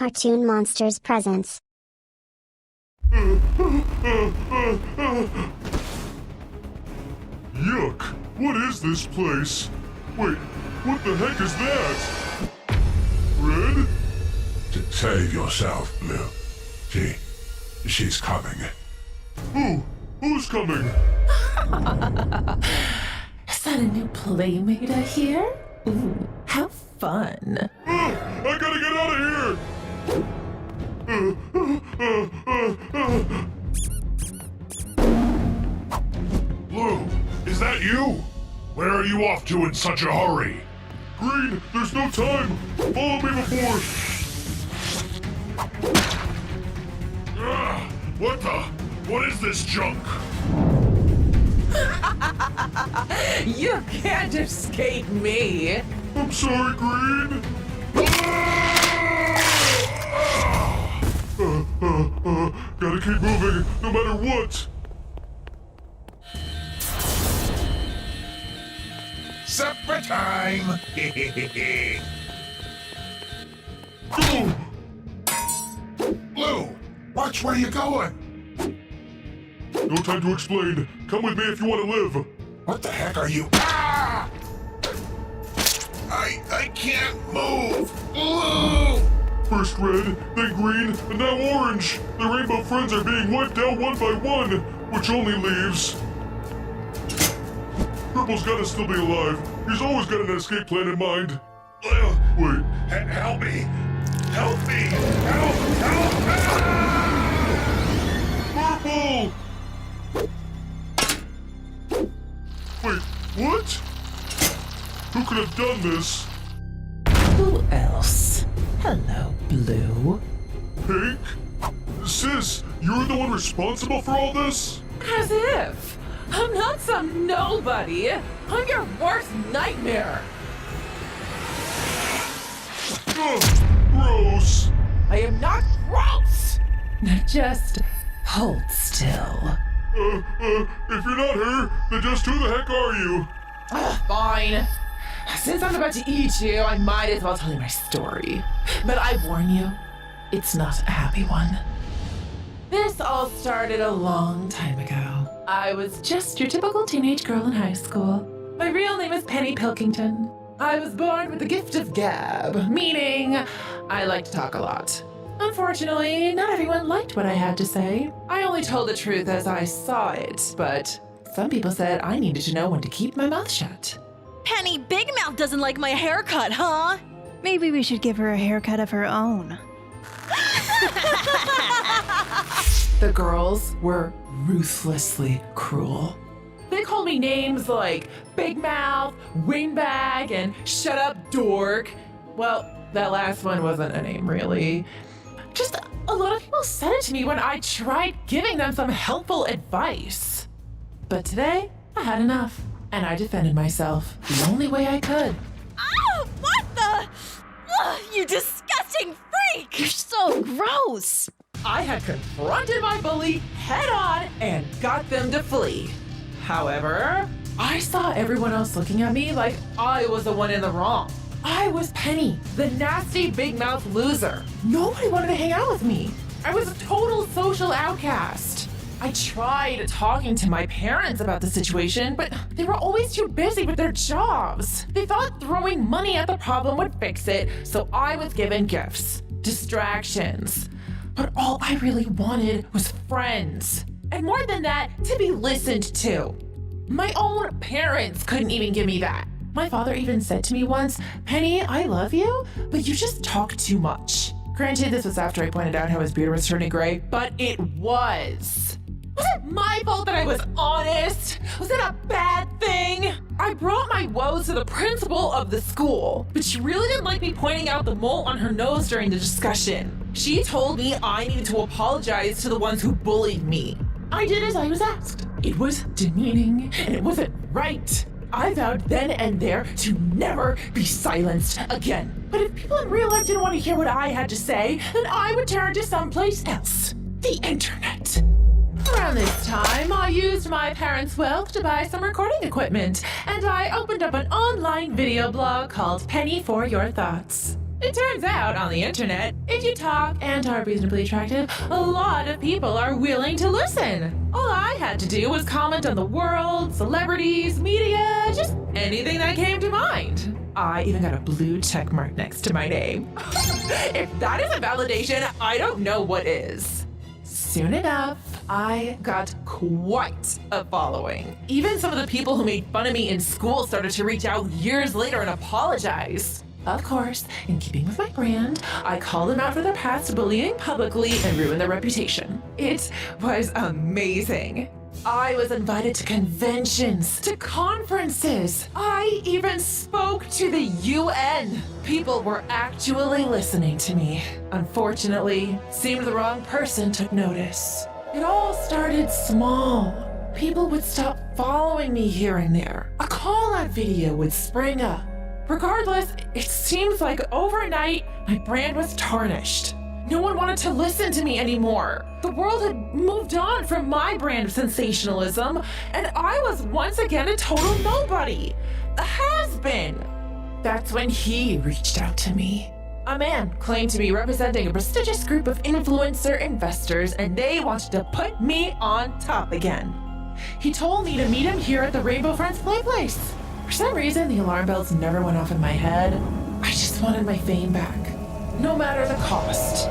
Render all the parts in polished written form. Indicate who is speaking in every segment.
Speaker 1: cartoon monster's presence.
Speaker 2: Yuck! What is this place? Wait, what the heck is that? Red?
Speaker 3: Save yourself, Blue. She's coming.
Speaker 2: Who's coming?
Speaker 4: Is that a new playmate I hear? Ooh, how fun.
Speaker 2: I gotta get out of here!
Speaker 3: Blue, is that you? Where are you off to in such a hurry?
Speaker 2: Green, there's no time! Follow me before...
Speaker 3: What is this junk?
Speaker 4: You can't escape me.
Speaker 2: I'm sorry, Green! Gotta keep moving, no matter what!
Speaker 3: Supper time!
Speaker 2: Go!
Speaker 3: Blue, watch where you're going!
Speaker 2: No time to explain. Come with me if you want to live.
Speaker 3: What the heck are you? Ah! I can't move! Blue!
Speaker 2: First red, then green, and now orange. The rainbow friends are being wiped out one by one, which only leaves... Purple's gotta still be alive. He's always got an escape plan in mind.
Speaker 3: Blue!
Speaker 2: Wait,
Speaker 3: Help me! Help me! Help! Ah!
Speaker 2: Purple! Wait, what? Who could have done this?
Speaker 4: Who else? Hello, Blue.
Speaker 2: Pink? Sis, you're the one responsible for all this?
Speaker 4: As if. I'm not some nobody. I'm your worst nightmare.
Speaker 2: Ugh, gross.
Speaker 4: I am not gross. Just hold still.
Speaker 2: If you're not her, then just who the heck are you?
Speaker 4: Fine. Since I'm about to eat you, I might as well tell you my story. But I warn you, it's not a happy one. This all started a long time ago. I was just your typical teenage girl in high school. My real name is Penny Pilkington. I was born with the gift of gab, meaning I like to talk a lot. Unfortunately, not everyone liked what I had to say. I only told the truth as I saw it, but some people said I needed to know when to keep my mouth shut.
Speaker 5: Penny Big Mouth doesn't like my haircut, huh?
Speaker 6: Maybe we should give her a haircut of her own.
Speaker 4: The girls were ruthlessly cruel. They called me names like Big Mouth, Windbag, and Shut Up Dork. Well, that last one wasn't a name, really. Just a lot of people said it to me when I tried giving them some helpful advice. But today, I had enough, and I defended myself the only way I could.
Speaker 5: Oh, what the? Ugh, you disgusting freak!
Speaker 6: You're so gross!
Speaker 4: I had confronted my bully head on and got them to flee. However, I saw everyone else looking at me like I was the one in the wrong. I was Penny, the nasty big mouth loser. Nobody wanted to hang out with me. I was a total social outcast. I tried talking to my parents about the situation, but they were always too busy with their jobs. They thought throwing money at the problem would fix it, so I was given gifts, distractions. But all I really wanted was friends. And more than that, to be listened to. My own parents couldn't even give me that. My father even said to me once, "Penny, I love you, but you just talk too much." Granted, this was after I pointed out how his beard was turning gray, but it was. Was it my fault that I was honest? Was it a bad thing? I brought my woes to the principal of the school, but she really didn't like me pointing out the mole on her nose during the discussion. She told me I needed to apologize to the ones who bullied me. I did as I was asked. It was demeaning, and it wasn't right. I vowed then and there to never be silenced again. But if people in real life didn't want to hear what I had to say, then I would turn to someplace else. The internet. Around this time, I used my parents' wealth to buy some recording equipment, and I opened up an online video blog called Penny for Your Thoughts. It turns out on the internet, if you talk and are reasonably attractive, a lot of people are willing to listen. All I had to do was comment on the world, celebrities, media, just anything that came to mind. I even got a blue check mark next to my name. If that isn't validation, I don't know what is. Soon enough, I got quite a following. Even some of the people who made fun of me in school started to reach out years later and apologize. Of course, in keeping with my brand, I called them out for their past bullying publicly and ruined their reputation. It was amazing. I was invited to conventions, to conferences. I even spoke to the UN. People were actually listening to me. Unfortunately, seemed the wrong person took notice. It all started small. People would stop following me here and there. A call-out video would spring up. Regardless, it seems like overnight, my brand was tarnished. No one wanted to listen to me anymore. The world had moved on from my brand of sensationalism, and I was once again a total nobody. A has-been. That's when he reached out to me. A man claimed to be representing a prestigious group of influencer investors, and they wanted to put me on top again. He told me to meet him here at the Rainbow Friends Play Place. For some reason, the alarm bells never went off in my head. I just wanted my fame back, no matter the cost.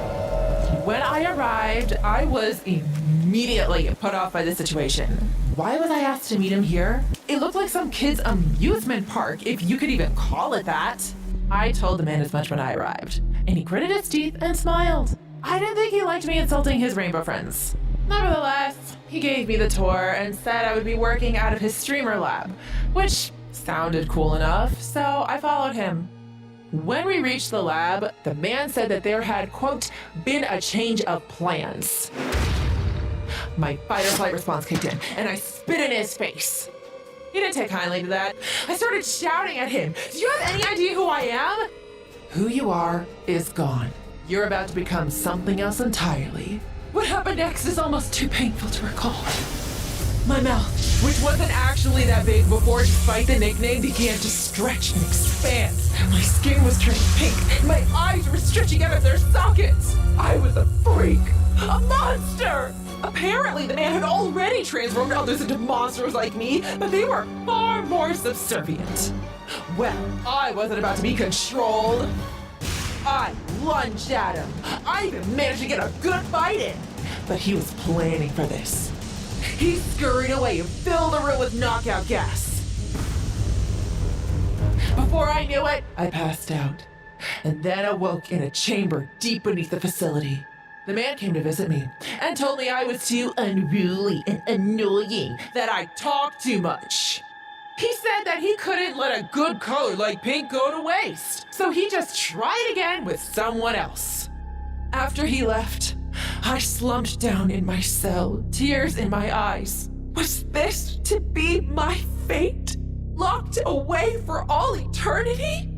Speaker 4: When I arrived, I was immediately put off by the situation. Why was I asked to meet him here? It looked like some kid's amusement park, if you could even call it that. I told the man as much when I arrived, and he gritted his teeth and smiled. I didn't think he liked me insulting his rainbow friends. Nevertheless, he gave me the tour and said I would be working out of his streamer lab, which sounded cool enough, so I followed him. When we reached the lab, the man said that there had, quote, been a change of plans. My fight or flight response kicked in, and I spit in his face. He didn't take kindly to that. I started shouting at him, "Do you have any idea who I am?" Who you are is gone. You're about to become something else entirely. What happened next is almost too painful to recall. My mouth, which wasn't actually that big before, despite the nickname, began to stretch and expand. My skin was turning pink, and my eyes were stretching out of their sockets. I was a freak, a monster. Apparently, the man had already transformed others into monsters like me, but they were far more subservient. Well, I wasn't about to be controlled. I lunged at him. I even managed to get a good fight in, but he was planning for this. He scurried away and filled the room with knockout gas. Before I knew it, I passed out, and then awoke in a chamber deep beneath the facility. The man came to visit me and told me I was too unruly and annoying, that I talked too much. He said that he couldn't let a good color like pink go to waste, so he just tried again with someone else. After he left, I slumped down in my cell, tears in my eyes. Was this to be my fate? Locked away for all eternity?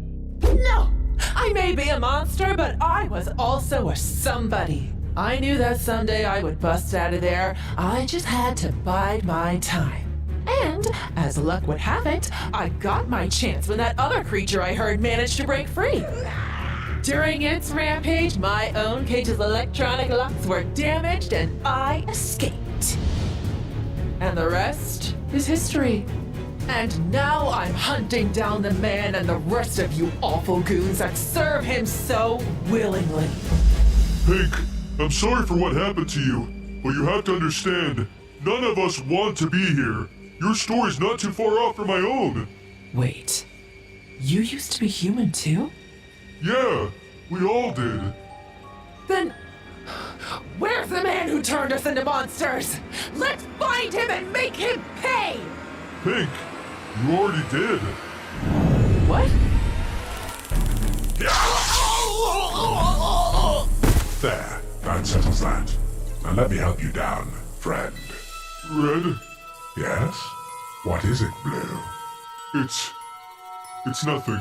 Speaker 4: No! I may be a monster, but I was also a somebody. I knew that someday I would bust out of there. I just had to bide my time. And, as luck would have it, I got my chance when that other creature I heard managed to break free. During its rampage, my own cage's electronic locks were damaged and I escaped. And the rest is history. And now I'm hunting down the man and the rest of you awful goons that serve him so willingly.
Speaker 2: Pink, I'm sorry for what happened to you, but you have to understand, none of us want to be here. Your story's not too far off from my own.
Speaker 4: Wait, you used to be human too?
Speaker 2: Yeah, we all did.
Speaker 4: Then, where's the man who turned us into monsters? Let's find him and make him pay!
Speaker 2: Pink, you already did.
Speaker 4: What?
Speaker 3: There, that settles that. Now let me help you down, friend.
Speaker 2: Red,
Speaker 3: Yes? What is it, Blue?
Speaker 2: it's nothing.